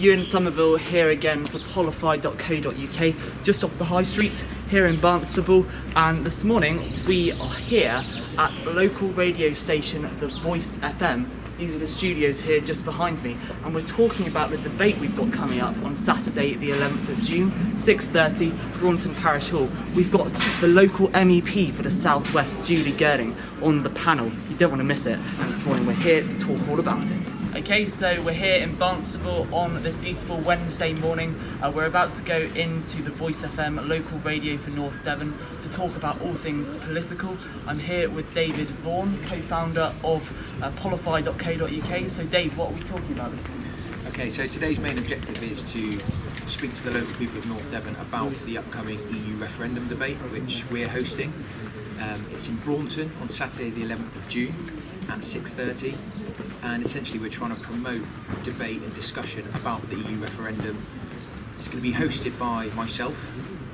Ewan Somerville here again for qualified.co.uk, just off the High Street here in Barnstable, and this morning we are here at the local radio station, The Voice FM. These are the studios here just behind me, and we're talking about the debate we've got coming up on Saturday the 11th of June, 6:30, Braunton Parish Hall. We've got the local MEP for the South West, Julie Girding, on the panel. You don't want to miss it, and this morning we're here to talk all about it. Okay, so we're here in Barnstable on this beautiful Wednesday morning. We're about to go into the Voice FM local radio for North Devon to talk about all things political. I'm here with David Vaughan, co-founder of qualified.co.uk. So Dave, what are we talking about this morning? Okay, so today's main objective is to speak to the local people of North Devon about the upcoming EU Referendum debate, which we're hosting. It's in Braunton on Saturday the 11th of June at 6:30, and essentially we're trying to promote debate and discussion about the EU referendum. It's going to be hosted by myself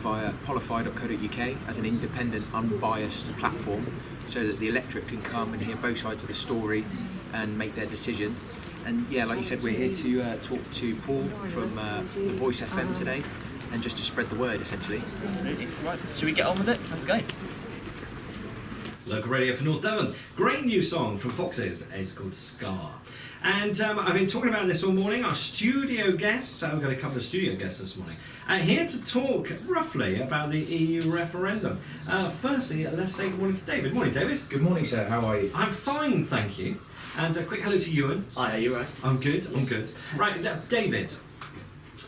via qualified.co.uk as an independent, unbiased platform, so that the electorate can come and hear both sides of the story and make their decision. And yeah, like you said, we're here to talk to Paul from the Voice FM today, and just to spread the word, essentially. Absolutely. Right, should we get on with it? Let's go. Local radio for North Devon. Great new song from Foxes. It's called Scar. And I've been talking about this all morning. Our studio guests, we've got a couple of studio guests this morning, here to talk roughly about the EU referendum. Firstly, let's say good morning to David. Morning, David. Good morning, sir. How are you? I'm fine, thank you. And a quick hello to Ewan. Hi, are you right? I'm good. Right, David,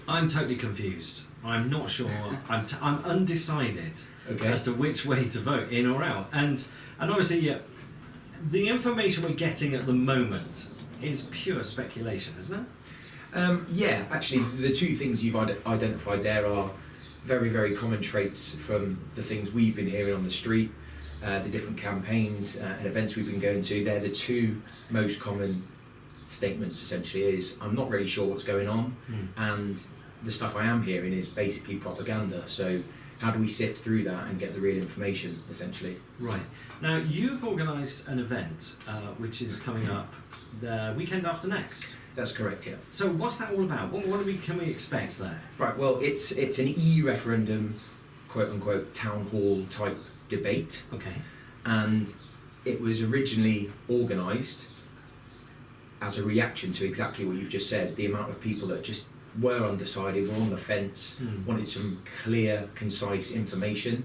I'm totally confused. I'm not sure. I'm undecided as to which way to vote, in or out. And obviously, the information we're getting at the moment is pure speculation, isn't it? Yeah, actually, the two things you've identified there are very, very common traits from the things we've been hearing on the street, the different campaigns and events we've been going to. They're the two most common statements, essentially, is I'm not really sure what's going on, and the stuff I am hearing is basically propaganda. So how do we sift through that and get the real information, essentially? Right. Now, you've organised an event which is coming up the weekend after next. That's correct, yeah. So what's that all about? What can we expect there? Right, well, it's an EU referendum, quote-unquote, town hall type debate. Okay. And it was originally organised as a reaction to exactly what you've just said, the amount of people that just were undecided, were on the fence, wanted some clear, concise information.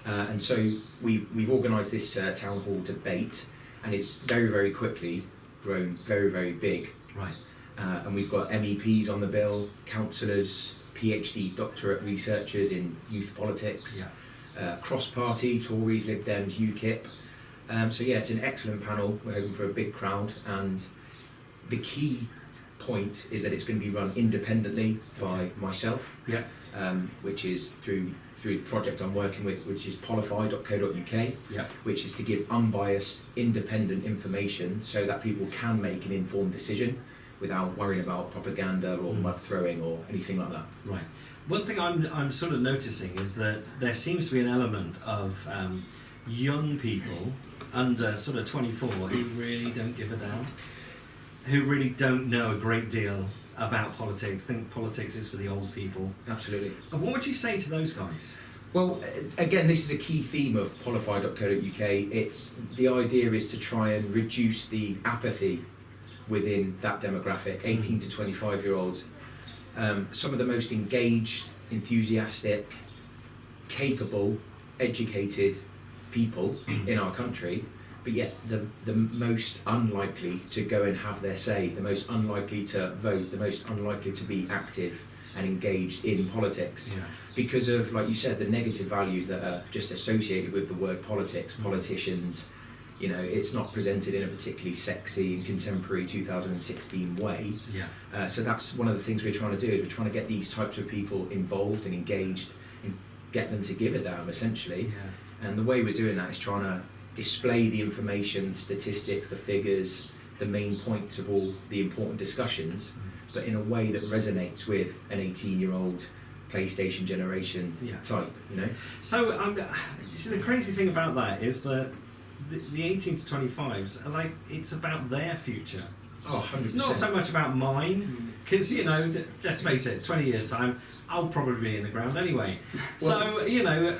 And so we've organised this town hall debate, and it's very, very quickly grown very, very big. Right. And we've got MEPs on the bill, councillors, PhD doctorate researchers in youth politics, cross-party, Tories, Lib Dems, UKIP. So yeah, it's an excellent panel. We're hoping for a big crowd, and the key point is that it's going to be run independently by myself, which is through the project I'm working with, which is qualified.co.uk, which is to give unbiased, independent information so that people can make an informed decision without worrying about propaganda or mud throwing or anything like that. Right. One thing I'm sort of noticing is that there seems to be an element of young people under sort of 24 who really don't give a damn, who really don't know a great deal about politics, think politics is for the old people. Absolutely. And what would you say to those guys? Well, again, this is a key theme of qualified.co.uk. It's the idea is to try and reduce the apathy within that demographic, 18 to 25-year-olds. Some of the most engaged, enthusiastic, capable, educated people in our country, but yet the most unlikely to go and have their say, the most unlikely to vote, the most unlikely to be active and engaged in politics, because of, like you said, the negative values that are just associated with the word politics, politicians. You know, it's not presented in a particularly sexy and contemporary 2016 way. So that's one of the things we're trying to do, is we're trying to get these types of people involved and engaged and get them to give a damn, essentially. And the way we're doing that is trying to display the information, statistics, the figures, the main points of all the important discussions, but in a way that resonates with an 18-year-old PlayStation generation type, you know? So see, the crazy thing about that is that the 18 to 25s are like, it's about their future. Oh, 100%. It's not so much about mine, because, you know, just face it, 20 years' time, I'll probably be in the ground anyway. Well, so, you know,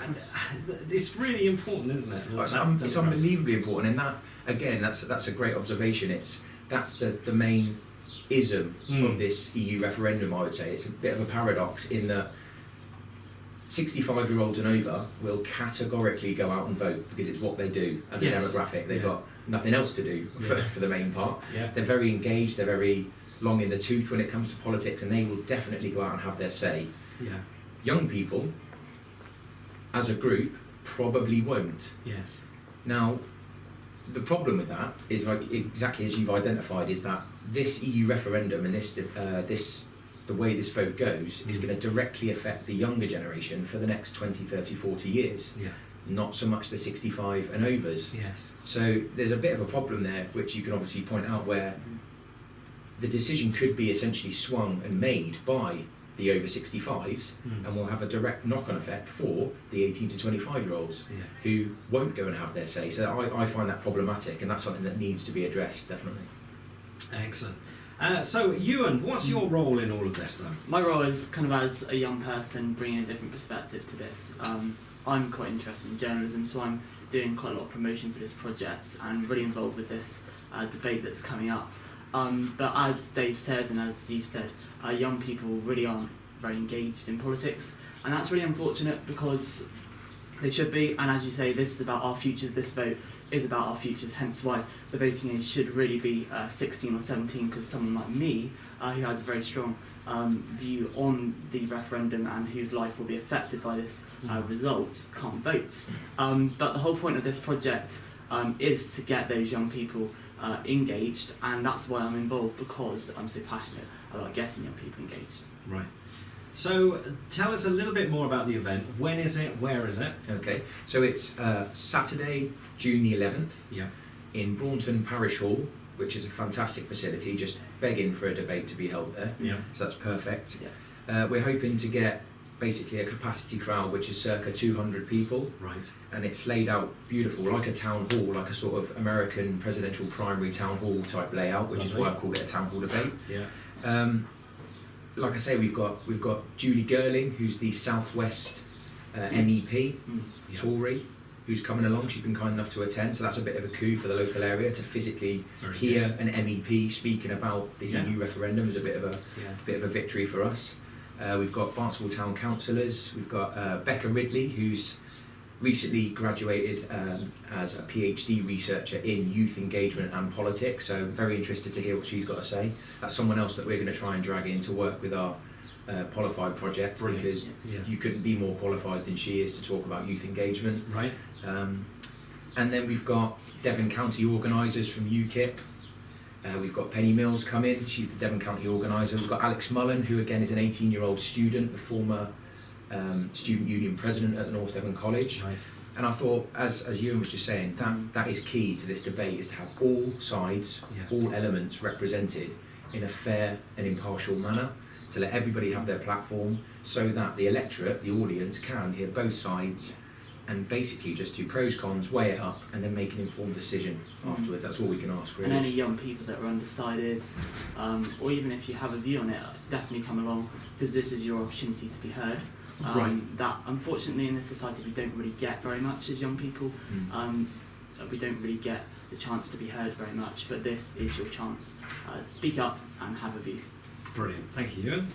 it's really important, isn't it? It's unbelievably important, and that, again, that's a great observation. That's the main ism of this EU referendum, I would say. It's a bit of a paradox in that 65-year-olds and over will categorically go out and vote because it's what they do as a demographic. They've got nothing else to do for the main part. Yeah. They're very engaged, they're very long in the tooth when it comes to politics, and they will definitely go out and have their say. Yeah. Young people, as a group, probably won't. Yes. Now, the problem with that is, like exactly as you've identified, is that this EU referendum and the way this vote goes is going to directly affect the younger generation for the next 20, 30, 40 years. Yeah. Not so much the 65 and overs. Yes. So there's a bit of a problem there, which you can obviously point out, where the decision could be essentially swung and made by the over 65s and will have a direct knock-on effect for the 18 to 25-year-olds who won't go and have their say. So I find that problematic, and that's something that needs to be addressed, definitely. Excellent. So, Ewan, what's your role in all of this, then? My role is kind of as a young person bringing a different perspective to this. I'm quite interested in journalism, so I'm doing quite a lot of promotion for this project and really involved with this debate that's coming up. But as Dave says, and as you've said, young people really aren't very engaged in politics, and that's really unfortunate because they should be. And as you say, this is about our futures. This vote is about our futures, hence why the voting age should really be 16 or 17, because someone like me, who has a very strong view on the referendum and whose life will be affected by this results, can't vote. But the whole point of this project is to get those young people engaged, and that's why I'm involved, because I'm so passionate about getting young people engaged. Right. So tell us a little bit more about the event. When is it? Where is it? Okay, so it's Saturday, June the 11th, in Braunton Parish Hall, which is a fantastic facility, just begging for a debate to be held there. Yeah. So that's perfect. We're hoping to get basically a capacity crowd which is circa 200 people. Right. And it's laid out beautiful, like a town hall, like a sort of American presidential primary town hall type layout, which is why I've called it a town hall debate. Yeah. Like I say, we've got Julie Girling, who's the Southwest MEP, Tory, who's coming along. She's been kind enough to attend, so that's a bit of a coup for the local area to physically hear an MEP speaking about the EU referendum. Is a bit of a victory for us. We've got Barnstable Town councillors. We've got Becca Ridley, who's recently graduated as a PhD researcher in youth engagement and politics, so very interested to hear what she's got to say. That's someone else that we're going to try and drag in to work with our Qualified project. Brilliant. Because you couldn't be more qualified than she is to talk about youth engagement. Right. And then we've got Devon County organisers from UKIP. We've got Penny Mills come in, she's the Devon County organiser. We've got Alex Mullen, who again is an 18-year-old student, the former student union president at the North Devon College. Right. And I thought, as Ewan was just saying, that is key to this debate, is to have all sides, all elements represented in a fair and impartial manner, to let everybody have their platform, so that the electorate, the audience, can hear both sides and basically just do pros, cons, weigh it up, and then make an informed decision afterwards. That's all we can ask, really. And any young people that are undecided, or even if you have a view on it, definitely come along, because this is your opportunity to be heard. That unfortunately in this society we don't really get very much as young people. We don't really get the chance to be heard very much, but this is your chance to speak up and have a view. Brilliant, thank you, Ewan.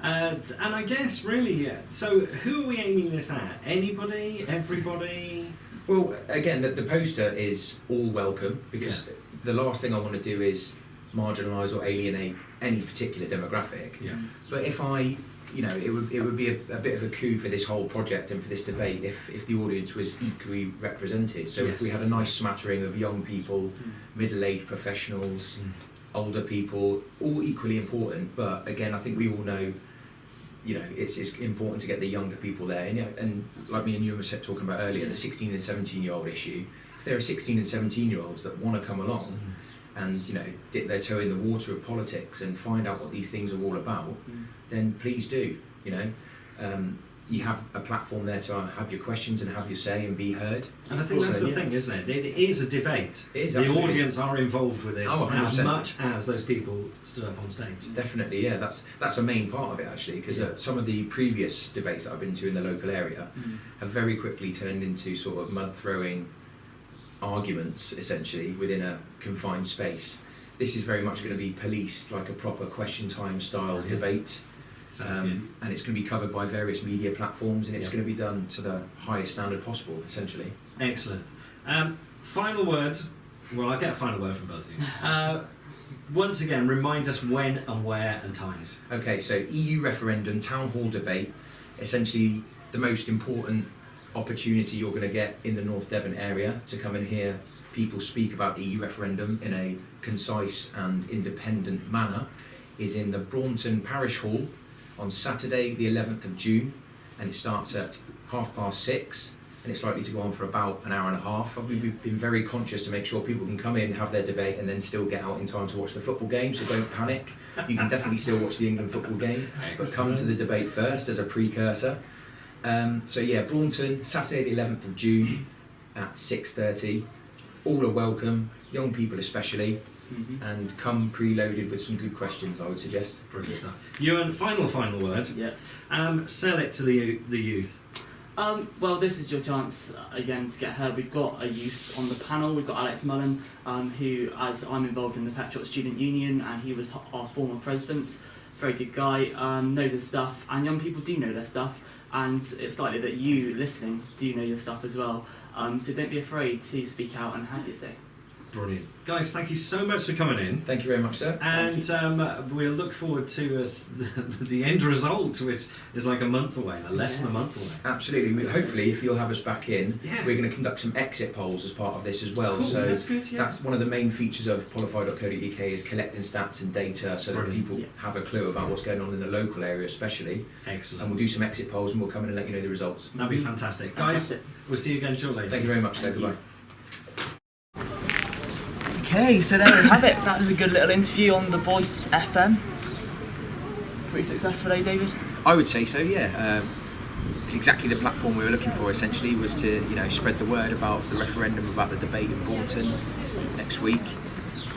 And I guess really, so who are we aiming this at? Anybody? Everybody? Well, again, the poster is all welcome, because the last thing I want to do is marginalise or alienate any particular demographic. But if it would be a bit of a coup for this whole project and for this debate if the audience was equally represented. So if we had a nice smattering of young people, middle-aged professionals, older people, all equally important. But again, I think we all know, it's important to get the younger people there. And like me and you were talking about earlier, the 16 and 17-year-old issue. If there are 16 and 17-year-olds that want to come along and dip their toe in the water of politics and find out what these things are all about, then please do. you have a platform there to have your questions and have your say and be heard. And I think that's So, the yeah. thing, isn't it? It is a debate. It is, the absolutely. audience are involved with this Oh, as 100%. much as those people stood up on stage. Definitely, yeah. That's a main part of it actually, because some of the previous debates that I've been to in the local area have very quickly turned into sort of mud throwing arguments, essentially within a confined space. This is very much going to be policed like a proper question time style debate. Sounds good. And it's going to be covered by various media platforms, and it's going to be done to the highest standard possible, essentially. Excellent. Final word. Well, I'll get a final word from both of you. Once again, remind us when and where and times. Okay, so EU referendum, town hall debate, essentially the most important opportunity you're going to get in the North Devon area to come and hear people speak about the EU referendum in a concise and independent manner is in the Braunton Parish Hall on Saturday the 11th of June, and it starts at 6:30 and it's likely to go on for about an hour and a half. We've been very conscious to make sure people can come in, have their debate, and then still get out in time to watch the football game, so don't panic. You can definitely still watch the England football game, but come to the debate first as a precursor. So yeah, Braunton, Saturday the 11th of June at 6:30. All are welcome, young people especially, and come preloaded with some good questions, I would suggest. Brilliant stuff. Ewan, final word. Yeah. Sell it to the youth. Well, this is your chance again to get heard. We've got a youth on the panel. We've got Alex Mullen, who, as I'm involved in the Petrot Student Union, and he was our former president. Very good guy, knows his stuff, and young people do know their stuff. And it's likely that you, listening, do know your stuff as well. So don't be afraid to speak out and have your say. Brilliant. Guys, thank you so much for coming in. Thank you very much, sir. And we'll look forward to the end result, which is like a month away, less than a month away. Absolutely. Hopefully, if you'll have us back in, Yeah. we're going to conduct some exit polls as part of this as well. Cool, so that's good, yeah. that's one of the main features of qualify.co.uk is collecting stats and data so that Brilliant. people have a clue about what's going on in the local area especially. Excellent. And we'll do some exit polls and we'll come in and let you know the results. That'd be fantastic. Guys, we'll see you again shortly. Thank you very much. Goodbye. Okay, so there we have it. That was a good little interview on the Voice FM. Pretty successful, eh, David? I would say so, yeah. It's exactly the platform we were looking for. Essentially, was to spread the word about the referendum, about the debate in Braunton next week,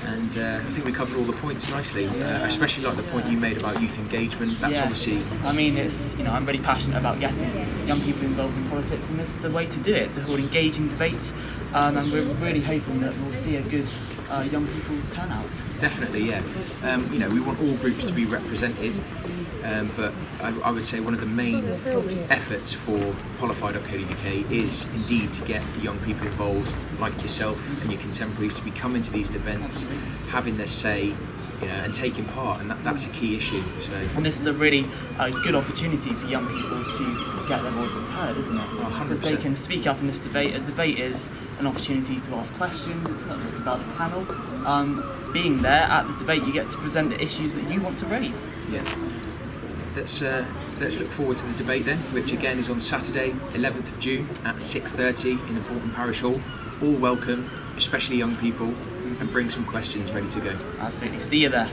and I think we covered all the points nicely. Especially like the point you made about youth engagement. That's obviously. I mean, it's I'm really passionate about getting young people involved in politics, and this is the way to do it. To hold engaging debates, and we're really hoping that we'll see a good young people's turnout. Definitely, yeah. We want all groups to be represented, but I would say one of the main efforts for qualify.co.uk is indeed to get young people involved, like yourself and your contemporaries, to be coming to these events, having their say, and taking part, and that's a key issue. So. And this is a really good opportunity for young people to get their voices heard, isn't it? Oh, 100%. Because they can speak up in this debate. A debate is an opportunity to ask questions. It's not just about the panel. Being there at the debate, you get to present the issues that you want to raise. Yeah. Let's look forward to the debate then, which again is on Saturday, 11th of June at 6:30 in the Braunton Parish Hall. All welcome, especially young people, and bring some questions ready to go. Absolutely. See you there.